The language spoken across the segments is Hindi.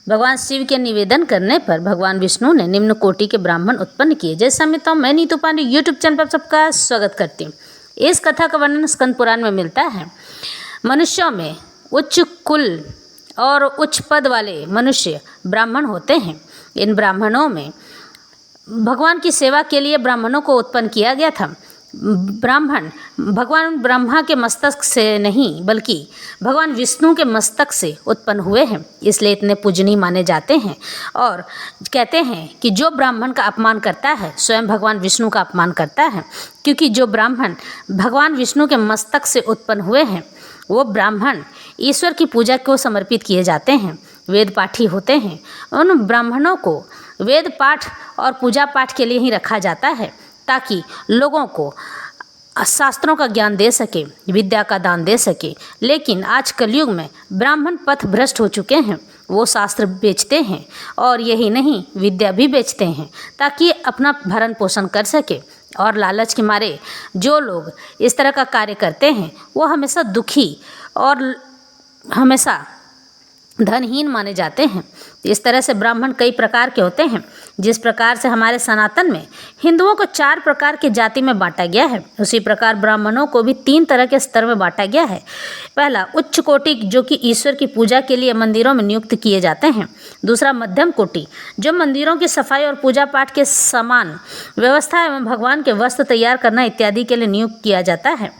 भगवान शिव के निवेदन करने पर भगवान विष्णु ने निम्न कोटि के ब्राह्मण उत्पन्न किए। जैसा मित्रों, मैं नीतू पांडे यूट्यूब चैनल पर सबका स्वागत करती हूँ। इस कथा का वर्णन स्कंद पुराण में मिलता है। मनुष्यों में उच्च कुल और उच्च पद वाले मनुष्य ब्राह्मण होते हैं। इन ब्राह्मणों में भगवान की सेवा के लिए ब्राह्मणों को उत्पन्न किया गया था। ब्राह्मण भगवान ब्रह्मा के मस्तक से नहीं बल्कि भगवान विष्णु के मस्तक से उत्पन्न हुए हैं, इसलिए इतने पूजनीय माने जाते हैं। और कहते हैं कि जो ब्राह्मण का अपमान करता है स्वयं भगवान विष्णु का अपमान करता है, क्योंकि जो ब्राह्मण भगवान विष्णु के मस्तक से उत्पन्न हुए हैं वो ब्राह्मण ईश्वर की पूजा को समर्पित किए जाते हैं, वेद पाठी होते हैं। उन ब्राह्मणों को वेद पाठ और पूजा पाठ के लिए ही रखा जाता है ताकि लोगों को शास्त्रों का ज्ञान दे सके, विद्या का दान दे सके। लेकिन आज कलयुग में ब्राह्मण पथ भ्रष्ट हो चुके हैं। वो शास्त्र बेचते हैं और यही नहीं विद्या भी बेचते हैं ताकि अपना भरण पोषण कर सके। और लालच के मारे जो लोग इस तरह का कार्य करते हैं वो हमेशा दुखी और हमेशा धनहीन माने जाते हैं। इस तरह से ब्राह्मण कई प्रकार के होते हैं। जिस प्रकार से हमारे सनातन में हिंदुओं को 4 प्रकार की जाति में बांटा गया है, उसी प्रकार ब्राह्मणों को भी 3 तरह के स्तर में बांटा गया है। पहला उच्च कोटि, जो कि ईश्वर की पूजा के लिए मंदिरों में नियुक्त किए जाते हैं। दूसरा मध्यम कोटि, जो मंदिरों की सफाई और पूजा पाठ के समान व्यवस्था एवं भगवान के वस्त्र तैयार करना इत्यादि के लिए नियुक्त किया जाता है।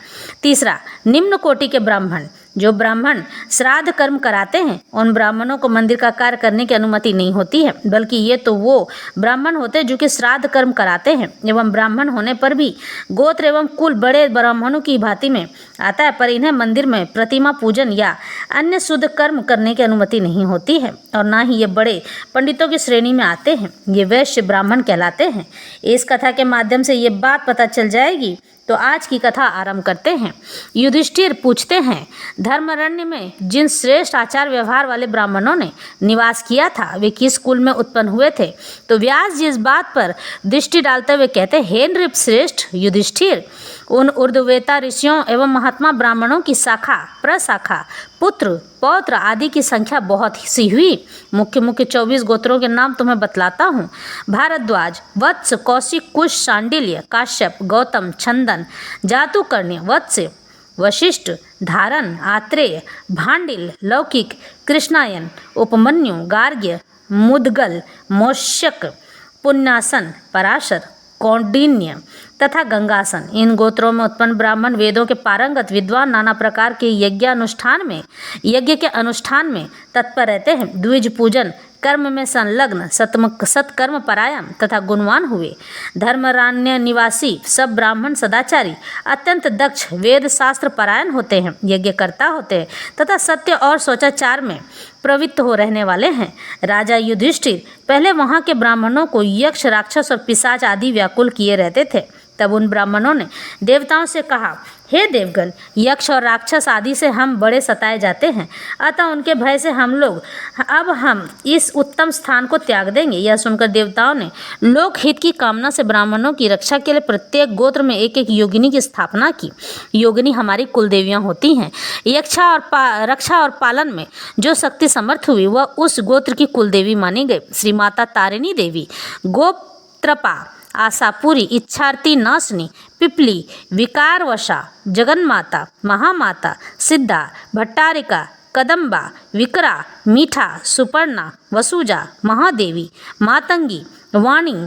तीसरा निम्न कोटि के ब्राह्मण, जो ब्राह्मण श्राद्ध कर्म कराते हैं, उन ब्राह्मणों को मंदिर का कार्य करने की अनुमति नहीं होती है, बल्कि ये तो वो ब्राह्मण होते हैं जो कि श्राद्ध कर्म कराते हैं एवं ब्राह्मण होने पर भी गोत्र एवं कुल बड़े ब्राह्मणों की भांति में आता है, पर इन्हें मंदिर में प्रतिमा पूजन या अन्य शुद्ध कर्म करने की अनुमति नहीं होती है और ना ही ये बड़े पंडितों की श्रेणी में आते हैं। ये वैश्य ब्राह्मण कहलाते हैं। इस कथा के माध्यम से ये बात पता चल जाएगी। तो आज की कथा आरंभ करते हैं। युधिष्ठिर पूछते हैं, धर्मारण्य में जिन श्रेष्ठ आचार व्यवहार वाले ब्राह्मणों ने निवास किया था वे किस कुल में उत्पन्न हुए थे? तो व्यास जी इस बात पर दृष्टि डालते हुए कहते हैं, हे नृप श्रेष्ठ युधिष्ठिर, उन ऊर्ध्ववेता ऋषियों एवं महात्मा ब्राह्मणों की शाखा प्रशाखा पुत्र पौत्र आदि की संख्या बहुत सी हुई। मुख्य 24 गोत्रों के नाम तुम्हें बतलाता हूँ। भारद्वाज, वत्स, कौशिक, कुश, शांडिल्य, काश्यप, गौतम, छंदन, जातुकर्ण्य, वत्स, वशिष्ठ, धारण, आत्रेय, भांडिल, लौकिक, कृष्णायन, उपमन्यु, गार्ग्य, मुदगल, मौष्यक, पुण्यासन, पराशर, कौंडिन्य तथा गंगासन। इन गोत्रों में उत्पन्न ब्राह्मण वेदों के पारंगत विद्वान, नाना प्रकार के यज्ञ के अनुष्ठान में तत्पर रहते हैं, द्विज पूजन कर्म में संलग्न, सत्कर्म परायण तथा गुणवान हुए। धर्मारण्य निवासी सब ब्राह्मण सदाचारी, अत्यंत दक्ष, वेद शास्त्र परायण होते हैं, यज्ञकर्ता होते हैं तथा सत्य और शौचाचार में प्रवृत्त हो रहने वाले हैं। राजा युधिष्ठिर पहले वहाँ के ब्राह्मणों को यक्ष, राक्षस और पिशाच आदि व्याकुल किए रहते थे। तब उन ब्राह्मणों ने देवताओं से कहा, हे देवगण, यक्ष और राक्षस आदि से हम बड़े सताए जाते हैं, अतः उनके भय से हम इस उत्तम स्थान को त्याग देंगे। यह सुनकर देवताओं ने लोकहित की कामना से ब्राह्मणों की रक्षा के लिए प्रत्येक गोत्र में एक योगिनी की स्थापना की। योगिनी हमारी कुलदेवियाँ होती हैं। रक्षा और पालन में जो शक्ति समर्थ हुई वह उस गोत्र की कुलदेवी मानी गई। श्री माता तारिणी देवी, गोत्रपा, आशापुरी, इच्छार्थी नाशनी, पिपली, विकारवशा, जगन्माता, महामाता, सिद्धा, भट्टारिका, कदम्बा, विकरा, मीठा, सुपर्णा, वसुजा, महादेवी, मातंगी, वाणी,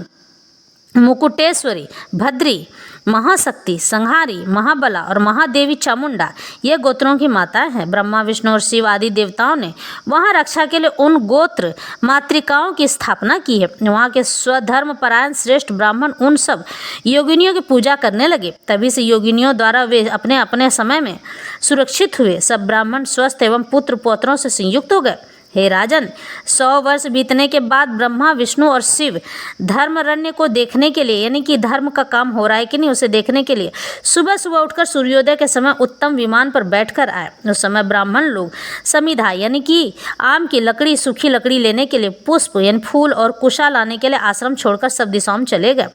मुकुटेश्वरी, भद्री, महाशक्ति, संहारी, महाबला और महादेवी चामुंडा ये गोत्रों की माताएं हैं। ब्रह्मा, विष्णु और शिव आदि देवताओं ने वहाँ रक्षा के लिए उन गोत्र मातृकाओं की स्थापना की है। वहाँ के स्वधर्म परायण श्रेष्ठ ब्राह्मण उन सब योगिनियों की पूजा करने लगे। तभी से योगिनियों द्वारा वे अपने अपने समय में सुरक्षित हुए। सब ब्राह्मण स्वस्थ एवं पुत्र पौत्रों से संयुक्त हो गए। हे राजन, 100 वर्ष बीतने के बाद ब्रह्मा, विष्णु और शिव धर्मारण्य को देखने के लिए, यानी कि धर्म का काम हो रहा है कि नहीं उसे देखने के लिए सुबह सुबह उठकर सूर्योदय के समय उत्तम विमान पर बैठकर आए। उस समय ब्राह्मण लोग समिधा यानी कि आम की लकड़ी, सूखी लकड़ी लेने के लिए, पुष्प यानी फूल और कुशा लाने के लिए आश्रम छोड़कर सब दिशाओं में चले गए।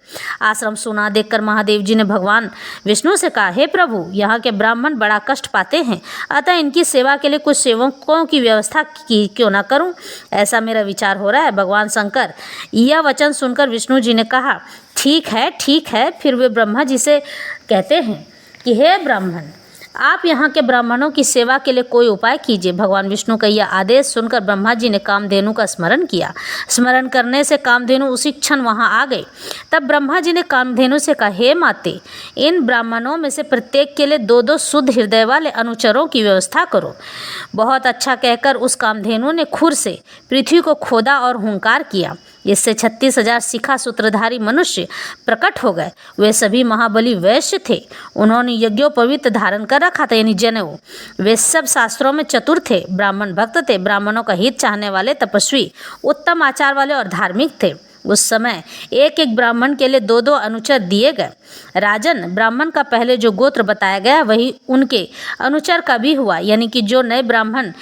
आश्रम सुना देखकर महादेव जी ने भगवान विष्णु से कहा, हे प्रभु, यहाँ के ब्राह्मण बड़ा कष्ट पाते हैं, अतः इनकी सेवा के लिए कुछ सेवकों की व्यवस्था क्यों ना करूं, ऐसा मेरा विचार हो रहा है। भगवान शंकर यह वचन सुनकर विष्णु जी ने कहा, ठीक है ठीक है। फिर वे ब्रह्मा जी से कहते हैं कि हे ब्राह्मण, आप यहाँ के ब्राह्मणों की सेवा के लिए कोई उपाय कीजिए। भगवान विष्णु का यह आदेश सुनकर ब्रह्मा जी ने कामधेनु का स्मरण किया। स्मरण करने से कामधेनु उसी क्षण वहाँ आ गई। तब ब्रह्मा जी ने कामधेनु से कहा, हे माते, इन ब्राह्मणों में से प्रत्येक के लिए 2-2 शुद्ध हृदय वाले अनुचरों की व्यवस्था करो। बहुत अच्छा कहकर उस कामधेनु ने खुर से पृथ्वी को खोदा और हुंकार किया। इससे 36,000 शिखा सूत्रधारी मनुष्य प्रकट हो गए। वे सभी महाबली वैश्य थे। उन्होंने यज्ञोपवीत धारण कर रखा था, यानी जनेऊ। वे सब शास्त्रों में चतुर थे, ब्राह्मण भक्त थे, ब्राह्मणों का हित चाहने वाले, तपस्वी, उत्तम आचार वाले और धार्मिक थे। उस समय एक एक ब्राह्मण के लिए 2-2 अनुचर दिए गए। राजन, ब्राह्मण का पहले जो गोत्र बताया गया वही उनके अनुचर का भी हुआ, यानी कि जो नए ब्राह्मण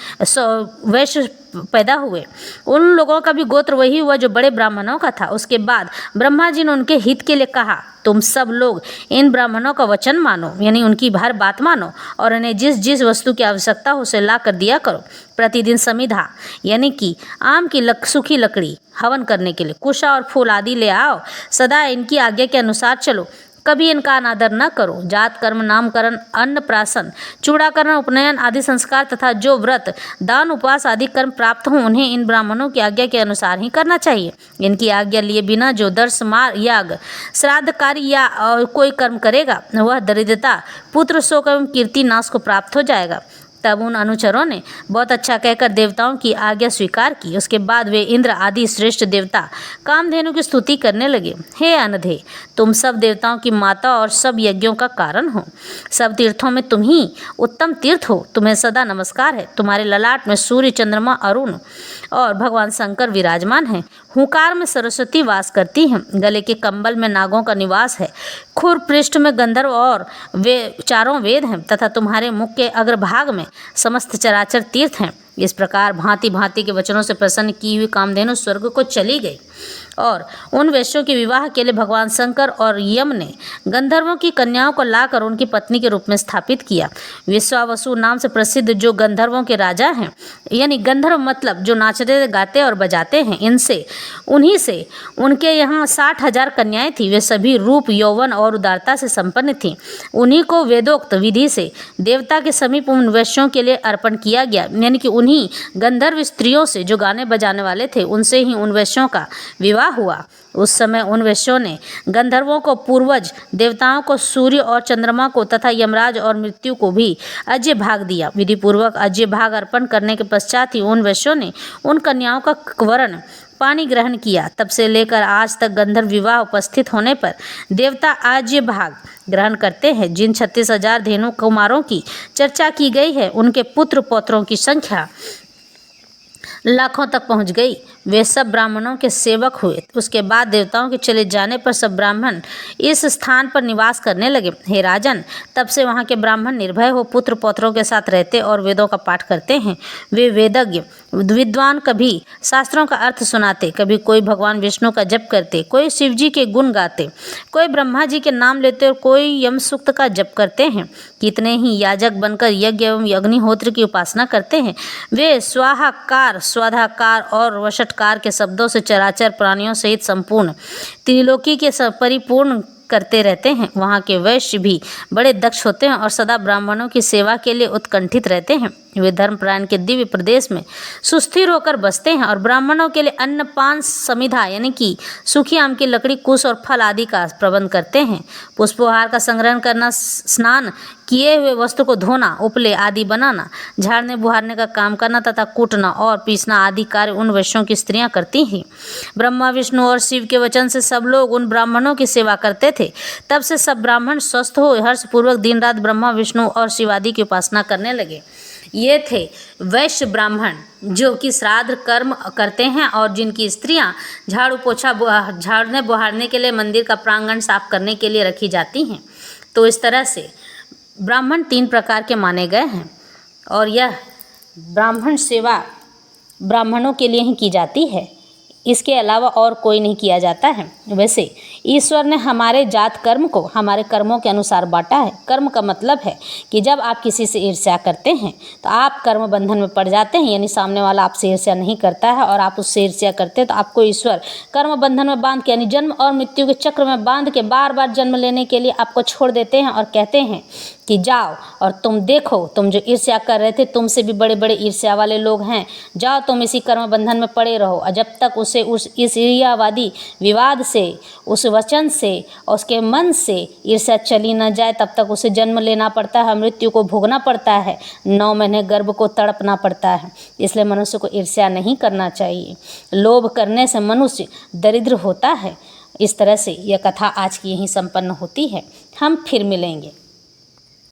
वैश्य पैदा हुए उन लोगों का भी गोत्र वही हुआ जो बड़े ब्राह्मणों का था। उसके बाद ब्रह्मा जी ने उनके हित के लिए कहा, तुम सब लोग इन ब्राह्मणों का वचन मानो, यानी उनकी हर बात मानो और उन्हें जिस जिस वस्तु की आवश्यकता हो उसे ला कर दिया करो। प्रतिदिन समिधा यानी कि आम की सूखी लकड़ी हवन करने के लिए, कुशा और फूल आदि ले आओ। सदा इनकी आज्ञा के अनुसार चलो, कभी इनका अनादर न करो। जात कर्म, नामकरण, अन्नप्राशन, चूड़ाकरण, उपनयन आदि संस्कार तथा जो व्रत, दान, उपवास आदि कर्म प्राप्त हों उन्हें इन ब्राह्मणों की आज्ञा के अनुसार ही करना चाहिए। इनकी आज्ञा लिए बिना जो दर्श, मार, याग, श्राद्ध कार्य या कोई कर्म करेगा वह दरिद्रता, पुत्र शोक एवं कीर्ति नाश को प्राप्त हो जाएगा। तब उन अनुचरों ने बहुत अच्छा कहकर देवताओं की आज्ञा स्वीकार की। उसके बाद वे इंद्र आदि श्रेष्ठ देवता कामधेनु की स्तुति करने लगे। हे अनधे, तुम सब देवताओं की माता और सब यज्ञों का कारण हो। सब तीर्थों में तुम ही उत्तम तीर्थ हो। तुम्हें सदा नमस्कार है। तुम्हारे ललाट में सूर्य, चंद्रमा, अरुण और भगवान शंकर विराजमान हैं। हुंकार में सरस्वती वास करती हैं। गले के कंबल में नागों का निवास है। खुर पृष्ठ में गंधर्व और वे चारों वेद हैं तथा तुम्हारे मुख के अग्रभाग में समस्त चराचर तीर्थ हैं। इस प्रकार भांति भांति के वचनों से प्रसन्न की हुई कामधेनु स्वर्ग को चली गई और उन वैश्यों के विवाह के लिए भगवान शंकर और यम ने गंधर्वों की कन्याओं को लाकर उनकी पत्नी के रूप में स्थापित किया। विश्वावसु नाम से प्रसिद्ध जो गंधर्वों के राजा हैं, यानी गंधर्व मतलब जो नाचते गाते और बजाते हैं, उन्हीं से उनके यहाँ 60,000 कन्याएं थीं। वे सभी रूप, यौवन और उदारता से संपन्न थीं। उन्हीं को वेदोक्त विधि से देवता के समीप उन वैश्यों के लिए अर्पण किया गया, यानी कि उन्हीं गंधर्व स्त्रियों से जो गाने बजाने वाले थे उनसे ही उन वैश्यों का विवाह हुआ। उस समय उन वैश्यों ने गंधर्वों को पूर्वज देवताओं को सूर्य और चंद्रमा को तथा यमराज और मृत्यु को भी अज्य भाग दिया। विधि पूर्वक अज्य भाग अर्पण करने के पश्चात ही उन वैश्यों ने उन कन्याओं का वरण पानी ग्रहण किया। तब से लेकर आज तक गंधर्व विवाह उपस्थित होने पर देवता आज्य भाग ग्रहण करते हैं। जिन 36,000 धेनु कुमारों की चर्चा की गई है उनके पुत्र पौत्रों की संख्या लाखों तक पहुंच गई। वे सब ब्राह्मणों के सेवक हुए। उसके बाद देवताओं के चले जाने पर सब ब्राह्मण इस स्थान पर निवास करने लगे। हे राजन, तब से वहाँ के ब्राह्मण निर्भय हो पुत्र पौत्रों के साथ रहते और वेदों का पाठ करते हैं। वे वेदज्ञ विद्वान कभी शास्त्रों का अर्थ सुनाते, कभी कोई भगवान विष्णु का जप करते, कोई शिव जी के गुण गाते, कोई ब्रह्मा जी के नाम लेते और कोई यम सूक्त का जप करते हैं। कितने ही याजक बनकर यज्ञ एवं अग्निहोत्र की उपासना करते हैं। वे स्वाहाकार, स्वाधाकार और वशटकार के शब्दों से चराचर प्राणियों सहित संपूर्ण त्रिलोकी के परिपूर्ण करते रहते हैं। वहाँ के वैश्य भी बड़े दक्ष होते हैं और सदा ब्राह्मणों की सेवा के लिए उत्कंठित रहते हैं। वे धर्मप्राण के दिव्य प्रदेश में सुस्थिर होकर बसते हैं और ब्राह्मणों के लिए अन्न पान समिधा यानी कि सूखी आम की लकड़ी, कुश और फल आदि का प्रबंध करते हैं। पुष्पोहार का संग्रहण करना, स्नान किए हुए वस्त्र को धोना, उपले आदि बनाना, झाड़ने बुहारने का काम करना तथा कूटना और पीसना आदि कार्य उन वैश्यों की स्त्रियां करती हैं। ब्रह्मा, विष्णु और शिव के वचन से सब लोग उन ब्राह्मणों की सेवा करते थे। तब से सब ब्राह्मण स्वस्थ हो हर्षपूर्वक दिन रात ब्रह्मा, विष्णु और शिव आदि की उपासना करने लगे। ये थे वैश्य ब्राह्मण जो कि श्राद्ध कर्म करते हैं और जिनकी स्त्रियां झाड़ू पोछा झाड़ने बुहारने के लिए मंदिर का प्रांगण साफ करने के लिए रखी जाती हैं। तो इस तरह से ब्राह्मण 3 प्रकार के माने गए हैं और यह ब्राह्मण सेवा ब्राह्मणों के लिए ही की जाती है। इसके अलावा और कोई नहीं किया जाता है। वैसे ईश्वर ने हमारे जात कर्म को हमारे कर्मों के अनुसार बांटा है। कर्म का मतलब है कि जब आप किसी से ईर्ष्या करते हैं तो आप कर्म बंधन में पड़ जाते हैं, यानी सामने वाला आपसे ईर्ष्या नहीं करता है और आप उससे ईर्ष्या करते हैं तो आपको ईश्वर कर्म बंधन में बांध के, यानी जन्म और मृत्यु के चक्र में बांध के बार बार जन्म लेने के लिए आपको छोड़ देते हैं और कहते हैं कि जाओ और तुम देखो, तुम जो ईर्ष्या कर रहे थे तुमसे भी बड़े बड़े ईर्ष्या वाले लोग हैं, जाओ तुम इसी कर्म बंधन में पड़े रहो। और जब तक उसे उस ईर्ष्यावादी विवाद से, उस वचन से और उसके मन से ईर्ष्या चली न जाए तब तक उसे जन्म लेना पड़ता है, मृत्यु को भोगना पड़ता है, 9 महीने गर्भ को तड़पना पड़ता है। इसलिए मनुष्य को ईर्ष्या नहीं करना चाहिए। लोभ करने से मनुष्य दरिद्र होता है। इस तरह से यह कथा आज की यहीं संपन्न होती है। हम फिर मिलेंगे।